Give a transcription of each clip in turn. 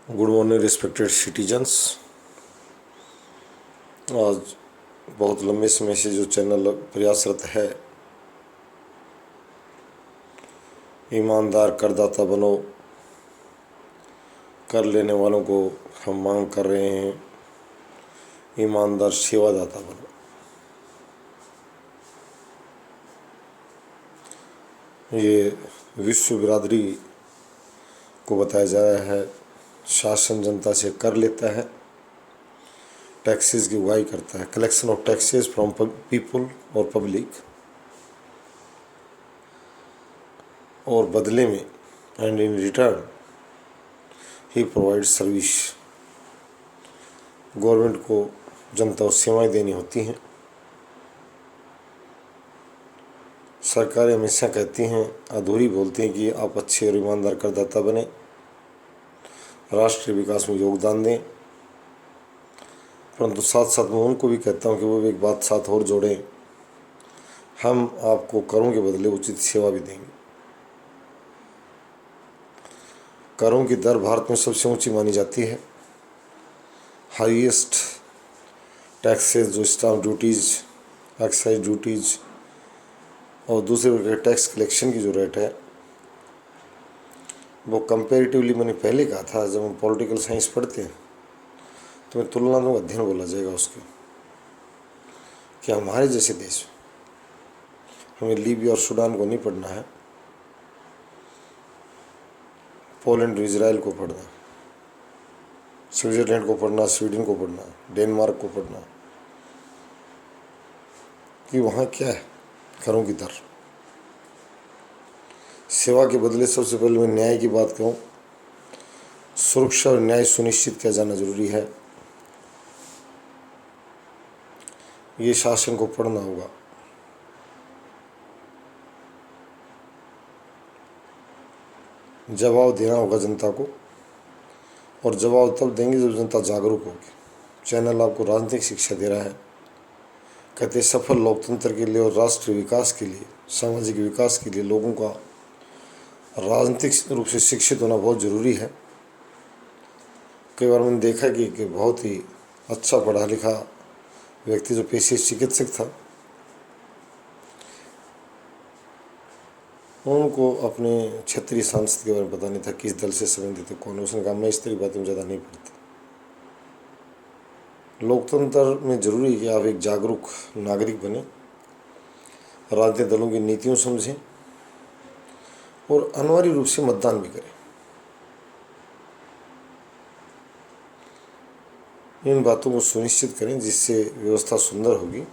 Good morning respected citizens. आज बहुत लंबे समय से जो चैनल प्रयासरत है ईमानदार करदाता बनो, कर लेने वालों को हम मांग कर रहे हैं ईमानदार सेवादाता बनो। ये विश्व बिरादरी को बताया जा रहा है शासन जनता से कर लेता है, टैक्सेस की उगाही करता है, collection of taxes from people और पब्लिक, और बदले में and in return he provide service. Government को जनता को सेवाएं देनी होती हैं। सरकारें हमेशा कहती हैं, अधूरी बोलती हैं कि आप अच्छे और ईमानदार करदाता बने, राष्ट्रीय विकास में योगदान दें, परंतु साथ साथ मैं उनको भी कहता हूं कि वो भी एक बात साथ और जोड़ें, हम आपको करों के बदले उचित सेवा भी देंगे। करों की दर भारत में सबसे ऊंची मानी जाती है। हाईएस्ट टैक्सेस जो स्टाम्प ड्यूटीज़, एक्साइज ड्यूटीज़ और दूसरे प्रकार टैक्स कलेक्शन की जो रेट है वो कंपेरेटिवली, मैंने पहले कहा था जब हम पॉलिटिकल साइंस पढ़ते हैं तो मैं तुलनात्मक अध्ययन बोला जाएगा उसके, कि हमारे जैसे देश हमें लीबिया और सूडान को नहीं पढ़ना है, पोलैंड इजराइल को पढ़ना, स्विट्जरलैंड को पढ़ना, स्वीडन को पढ़ना, डेनमार्क को पढ़ना, कि वहाँ क्या है करों की दर। सेवा के बदले सबसे पहले मैं न्याय की बात कहूँ, सुरक्षा और न्याय सुनिश्चित किया जाना जरूरी है। ये शासन को पढ़ना होगा। जवाब देना होगा जनता को, और जवाब तब देंगे जब जनता जागरूक होगी। चैनल आपको राजनीतिक शिक्षा दे रहा है, कहते सफल लोकतंत्र के लिए और राष्ट्रीय विकास के लिए, सामाजिक विकास के लिए लोगों का राजनीतिक रूप से शिक्षित होना बहुत ज़रूरी है। कई बार मैंने देखा कि बहुत ही अच्छा पढ़ा लिखा व्यक्ति जो पेशे चिकित्सक था, उनको अपने क्षेत्रीय सांसद के बारे में पता नहीं था, किस दल से संबंधित है, कौन। उसने कहा मैं इस तरह की बातें ज़्यादा नहीं पढ़ता। लोकतंत्र में जरूरी है कि आप एक जागरूक नागरिक बने, राजनीतिक दलों की नीतियों समझें और अनिवार्य रूप से मतदान भी करें। इन बातों को सुनिश्चित करें जिससे व्यवस्था सुंदर होगी।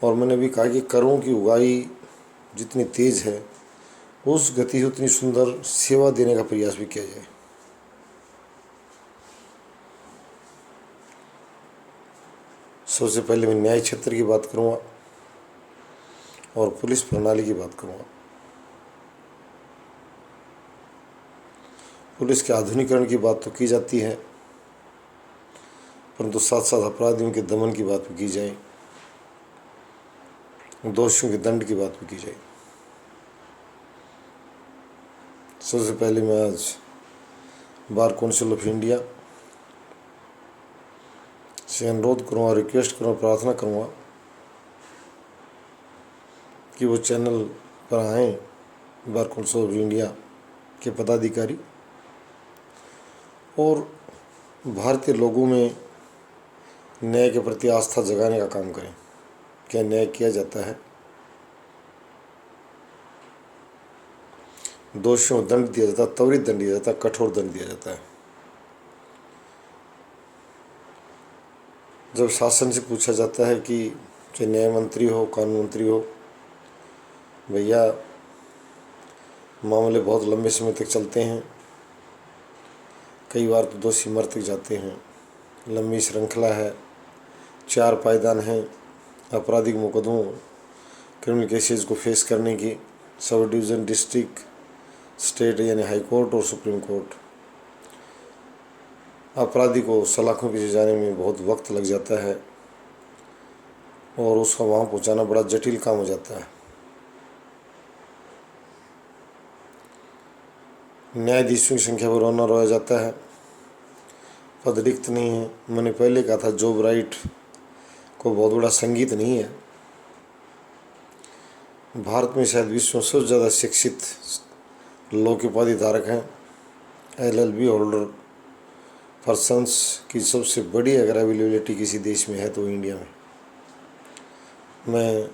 और मैंने भी कहा कि करों की उगाही जितनी तेज है उस गति से उतनी सुंदर सेवा देने का प्रयास भी किया जाए। सबसे पहले मैं न्याय क्षेत्र की बात करूँगा और पुलिस प्रणाली की बात करूँगा। पुलिस के आधुनिकीकरण की बात तो की जाती है, परंतु साथ साथ अपराधियों के दमन की बात भी की जाए, दोषियों के दंड की बात भी की जाए। सबसे पहले मैं आज बार काउंसिल ऑफ इंडिया से अनुरोध करूँगा, रिक्वेस्ट करूँगा, प्रार्थना करूँगा कि वो चैनल पर आएँ, बार काउंसिल ऑफ इंडिया के पदाधिकारी, और भारतीय लोगों में न्याय के प्रति आस्था जगाने का काम करें। क्या न्याय किया जाता है, दोषियों को दंड दिया जाता है, त्वरित दंड दिया जाता है, कठोर दंड दिया जाता है। जब शासन से पूछा जाता है कि चाहे न्याय मंत्री हो, कानून मंत्री हो, भैया मामले बहुत लंबे समय तक चलते हैं, कई बार तो दोषी मर तक जाते हैं, लंबी श्रृंखला है, 4 पायदान हैं आपराधिक मुकदमों, क्रिमिनल केसेस को फेस करने की, सब डिवीज़न, डिस्ट्रिक्ट, स्टेट यानी हाई कोर्ट और सुप्रीम कोर्ट। अपराधी को सलाखों पीछे जाने में बहुत वक्त लग जाता है और उसका वहाँ पहुँचाना बड़ा जटिल काम हो जाता है। न्यायाधीशों की संख्या पर रोना रोया जाता है, पद रिक्त नहीं है। मैंने पहले कहा था जॉब राइट को बहुत बड़ा संगीत नहीं है। भारत में शायद विश्व में सबसे ज़्यादा शिक्षित लॉ के उपाधि धारक हैं। LLB होल्डर पर्सन्स की सबसे बड़ी अगर अवेलेबिलिटी किसी देश में है तो इंडिया में। मैं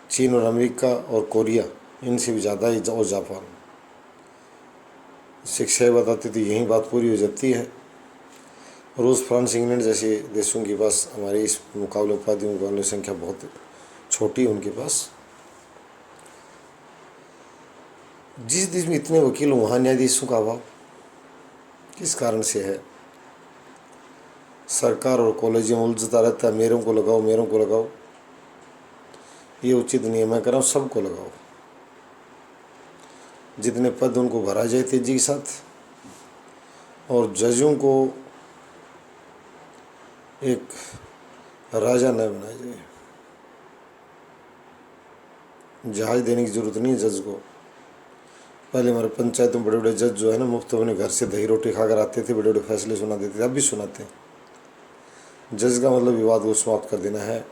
चीन और अमेरिका और कोरिया इनसे भी ज़्यादा ही, और जापान शिक्षा बताती थी, यही बात पूरी हो जाती है। रूस, फ्रांस, इंग्लैंड जैसे देशों के पास हमारे इस मुकाबले उपाधियों की मुकाबले संख्या बहुत छोटी है उनके पास। जिस देश में इतने वकील हों वहाँ न्यायाधीशों का अभाव किस कारण से है? सरकार और कॉलेजियम उलझता रहता है, मेरों को लगाओ, मेरों को लगाओ। ये उचित नहीं है। मैं कह रहा हूँ सबको लगाओ, जितने पद उनको भरा जाए तेजी के साथ, और जजों को एक राजा न बनाया जाए। जहाज देने की जरूरत नहीं है जज को। पहले हमारे पंचायतों में बड़े बड़े जज जो है ना, मुफ्त अपने घर से दही रोटी खाकर आते थे, बड़े बड़े फैसले सुना देते थे, अब भी सुनाते हैं। जज का मतलब विवाद को समाप्त कर देना है।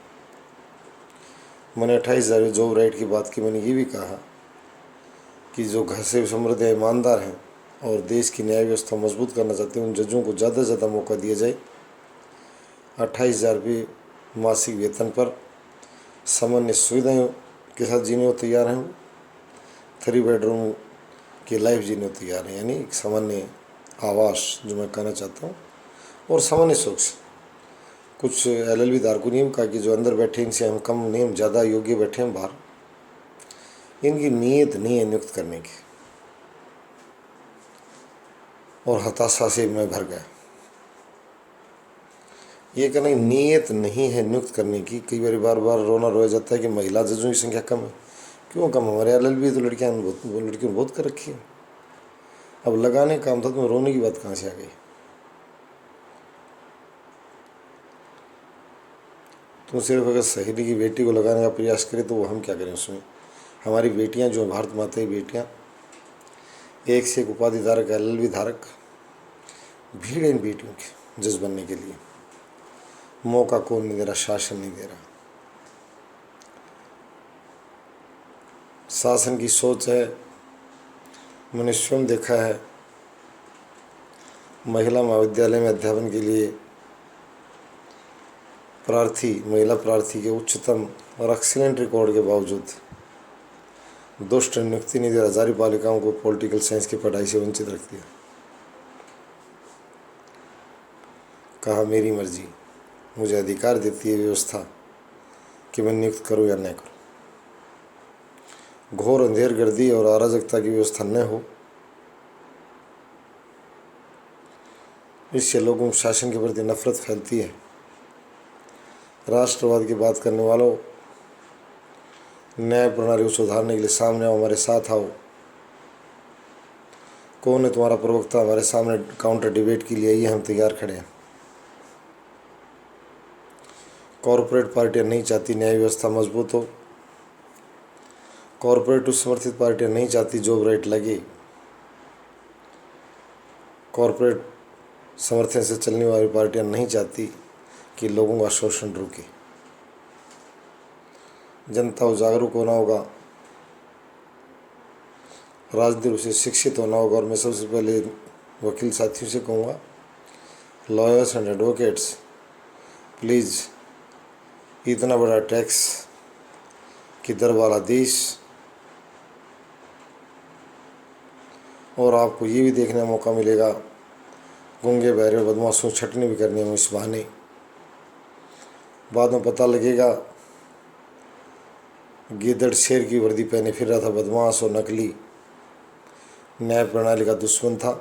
मैंने 28,000 जॉब राइट की बात की। मैंने ये भी कहा कि जो घर से समृद्ध या ईमानदार हैं और देश की न्याय व्यवस्था मजबूत करना चाहते हैं, उन जजों को ज़्यादा से ज़्यादा मौका दिया जाए। 28,000 रुपये मासिक वेतन पर सामान्य सुविधाओं के साथ जीने को तैयार हैं। 3 बेडरूम की लाइफ जीने को तैयार हैं, यानी एक सामान्य आवास जो मैं कहना चाहता हूँ, और सामान्य सुख। कुछ LLB धारकों ने कहा कि जो अंदर बैठे इनसे हम कम नहीं, हम ज़्यादा योग्य बैठे हैं बाहर। इनकी नीयत नहीं है नियुक्त करने की, और हताशा से मैं भर गया। ये कहना नीयत नहीं है नियुक्त करने की, कई बार बार रोना रोया जाता है कि महिला जजों की संख्या कम है। क्यों कम? हमारे LLB तो लड़कियों ने बहुत कर रखी है। अब लगाने का काम था, तो रोने की बात कहाँ से आ गई? तुम सिर्फ अगर सहेली की बेटी को लगाने का प्रयास करें तो वो हम क्या करें उसमें? हमारी बेटियां जो भारत माता की बेटियां, एक से एक उपाधि धारक, LLB धारक, भीड़ इन बेटियों की जज बनने के लिए। मौका कौन नहीं दे रहा? शासन नहीं दे रहा। शासन की सोच है, मैंने स्वयं देखा है, महिला महाविद्यालय में अध्यापन के लिए महिला प्रार्थी के उच्चतम और एक्सीलेंट रिकॉर्ड के बावजूद दुष्ट नियुक्ति नहीं दे, हजारी बालिकाओं को पॉलिटिकल साइंस की पढ़ाई से वंचित रख दिया। कहा मेरी मर्जी, मुझे अधिकार देती है व्यवस्था कि मैं नियुक्त करूं या न करूं। घोर अंधेर गर्दी और अराजकता की व्यवस्था न हो, इससे लोगों में शासन के प्रति नफरत फैलती है। राष्ट्रवाद की बात करने वालों, न्याय प्रणाली को सुधारने के लिए सामने आओ, हमारे साथ आओ। कौन है तुम्हारा प्रवक्ता? हमारे सामने काउंटर डिबेट के लिए आइए, हम तैयार खड़े हैं। कॉरपोरेट पार्टियां नहीं चाहती न्याय व्यवस्था मजबूत हो। कॉरपोरेट समर्थित पार्टियां नहीं चाहती जॉब राइट लगे। कॉरपोरेट समर्थन से चलने वाली पार्टियां नहीं चाहती कि लोगों का शोषण रुके। जनता को जागरूक होना होगा, राजनीति रूप से शिक्षित होना होगा। और मैं सबसे पहले वकील साथियों से कहूँगा, लॉयर्स एंड एडवोकेट्स, प्लीज़, इतना बड़ा टैक्स की दर वाला देश, और आपको ये भी देखने का मौका मिलेगा गूंगे बहरे बदमाशों छटनी भी करनी है इस बहाने। बाद में पता लगेगा गिदड़ शेर की वर्दी पहने फिर रहा था, बदमाश और नकली न्याय प्रणाली का दुश्मन था,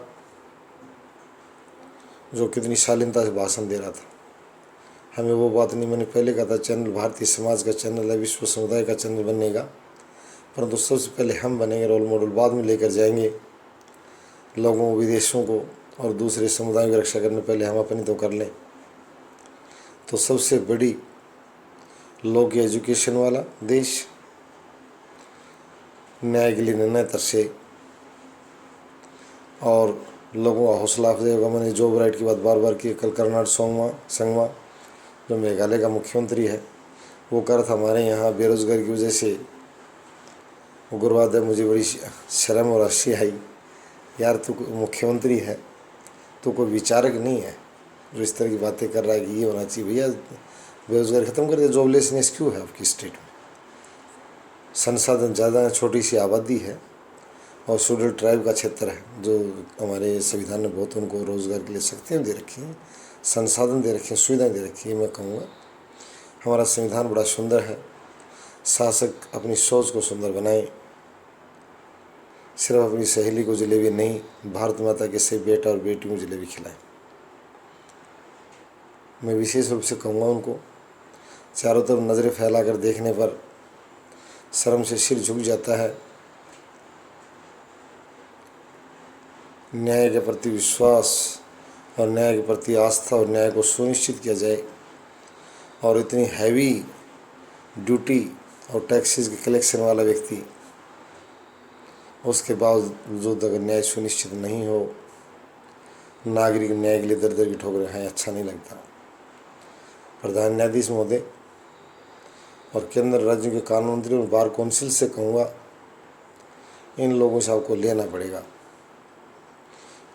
जो कितनी शालीनता से भाषण दे रहा था। हमें वो बात नहीं, मैंने पहले कहा था चैनल भारतीय समाज का चैनल है, विश्व समुदाय का चैनल बनेगा, परंतु सबसे पहले हम बनेंगे रोल मॉडल, बाद में लेकर जाएंगे लोगों, विदेशों को और दूसरे समुदायों की रक्षा करने। पहले हम अपनी तो कर लें। तो सबसे बड़ी लॉ की एजुकेशन वाला देश, न्याय के लिए निर्णय तरसे और लोगों का हौसला अफजाई होगा। मैंने जॉब राइट की बात बार बार की। कल कर्नाड संगमा जो मेघालय का मुख्यमंत्री है वो कर था हमारे यहाँ बेरोजगारी की वजह से उग्रवाद है। मुझे बड़ी शर्म और हंसी आई, यार तू मुख्यमंत्री है, तो कोई विचारक नहीं है जो इस तरह की बातें कर रहा है कि ये होना चाहिए। भैया बेरोजगारी ख़त्म कर दिया, जॉबलेसनेस क्यों है आपकी स्टेट में? संसाधन ज़्यादा है, छोटी सी आबादी है और शेड्यूल ट्राइब का क्षेत्र है जो हमारे संविधान ने बहुत उनको रोज़गार के लिए शक्तियाँ दे रखी हैं, संसाधन दे रखे हैं, सुविधाएँ दे रखी हैं। मैं कहूँगा हमारा संविधान बड़ा सुंदर है। शासक अपनी सोच को सुंदर बनाए, सिर्फ अपनी सहेली को जलेबी नहीं, भारत माता के सभी बेटा और बेटी को जलेबी खिलाएं। मैं विशेष रूप से कहूँगा उनको, चारों तरफ नज़रें फैलाकर देखने पर शर्म से सिर झुक जाता है। न्याय के प्रति विश्वास और न्याय के प्रति आस्था और न्याय को सुनिश्चित किया जाए, और इतनी हैवी ड्यूटी और टैक्सेस के कलेक्शन वाला व्यक्ति उसके बावजूद अगर न्याय सुनिश्चित नहीं हो, नागरिक न्याय के लिए दर दर की ठोकरें खाएं, अच्छा नहीं लगता। प्रधान न्यायाधीश महोदय और केंद्र राज्यों के कानून मंत्री और बार काउंसिल से कहूँगा, इन लोगों से आपको लेना पड़ेगा।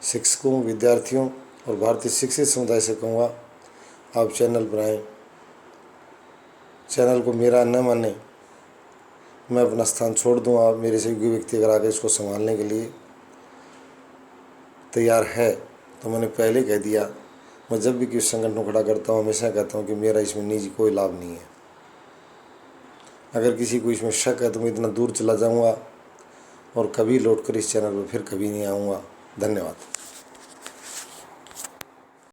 शिक्षकों, विद्यार्थियों और भारतीय शिक्षित समुदाय से कहूँगा, आप चैनल पर आएँ। चैनल को मेरा न माने, मैं अपना स्थान छोड़ दूँ। आप मेरे से कोई व्यक्ति अगर आकर इसको संभालने के लिए तैयार है तो मैंने पहले कह दिया, मैं जब भी किसी संगठन को खड़ा करता हूँ हमेशा कहता हूँ कि मेरा इसमें निजी कोई लाभ नहीं है। अगर किसी को इसमें शक है तो मैं इतना दूर चला जाऊँगा और कभी लौट कर इस चैनल पर फिर कभी नहीं आऊँगा। धन्यवाद।